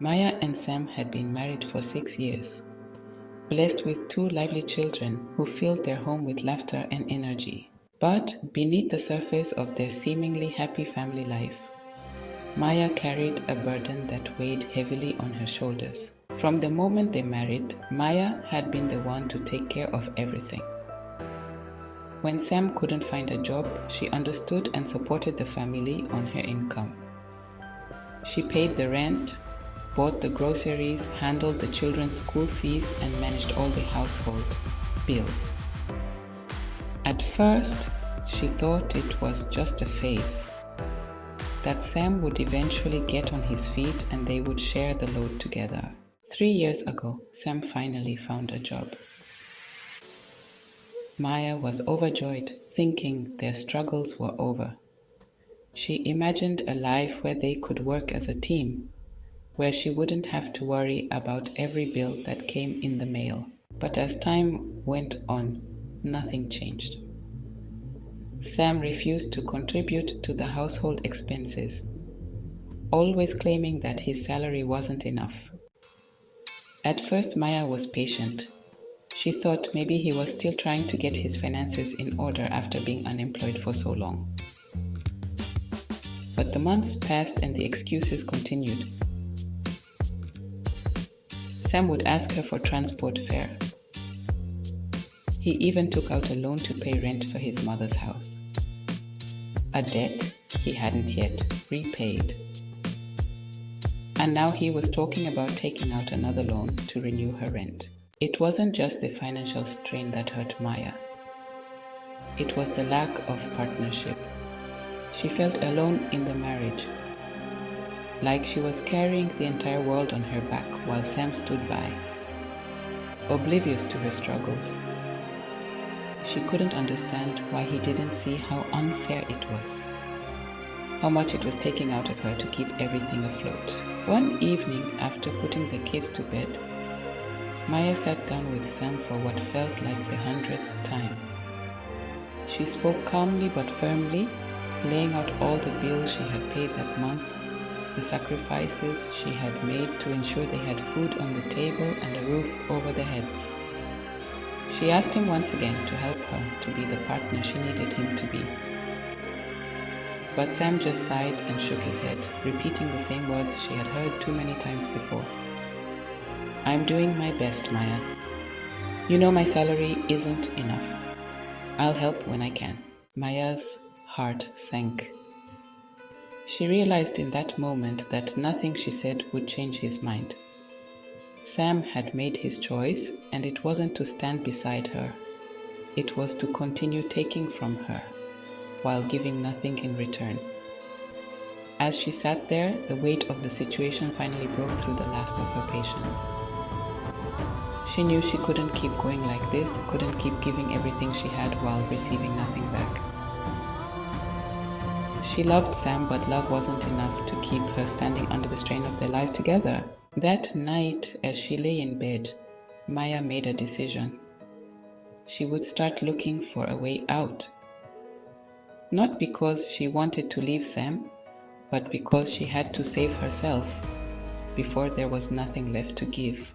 Maya and Sam had been married for 6 years, blessed with two lively children who filled their home with laughter and energy. But beneath the surface of their seemingly happy family life, Maya carried a burden that weighed heavily on her shoulders. From the moment they married, Maya had been the one to take care of everything. When Sam couldn't find a job, she understood and supported the family on her income. She paid the rent, bought the groceries, handled the children's school fees, and managed all the household bills. At first, she thought it was just a phase, that Sam would eventually get on his feet and they would share the load together. 3 years ago, Sam finally found a job. Maya was overjoyed, thinking their struggles were over. She imagined a life where they could work as a team, where she wouldn't have to worry about every bill that came in the mail. But as time went on, nothing changed. Sam refused to contribute to the household expenses, always claiming that his salary wasn't enough. At first, Maya was patient. She thought maybe he was still trying to get his finances in order after being unemployed for so long. But the months passed and the excuses continued. Sam would ask her for transport fare. He even took out a loan to pay rent for his mother's house, a debt he hadn't yet repaid. And now he was talking about taking out another loan to renew her rent. It wasn't just the financial strain that hurt Maya. It was the lack of partnership. She felt alone in the marriage, like she was carrying the entire world on her back while Sam stood by, oblivious to her struggles. She couldn't understand why he didn't see how unfair it was, how much it was taking out of her to keep everything afloat. One evening, after putting the kids to bed, Maya sat down with Sam for what felt like the 100th time. She spoke calmly but firmly, laying out all the bills she had paid that month, the sacrifices she had made to ensure they had food on the table and a roof over their heads. She asked him once again to help her to be the partner she needed him to be. But Sam just sighed and shook his head, repeating the same words she had heard too many times before. "I'm doing my best, Maya. You know my salary isn't enough. I'll help when I can." Maya's heart sank. She realized in that moment that nothing she said would change his mind. Sam had made his choice, and it wasn't to stand beside her. It was to continue taking from her, while giving nothing in return. As she sat there, the weight of the situation finally broke through the last of her patience. She knew she couldn't keep going like this, couldn't keep giving everything she had while receiving nothing back. She loved Sam, but love wasn't enough to keep her standing under the strain of their life together. That night, as she lay in bed, Maya made a decision. She would start looking for a way out. Not because she wanted to leave Sam, but because she had to save herself before there was nothing left to give.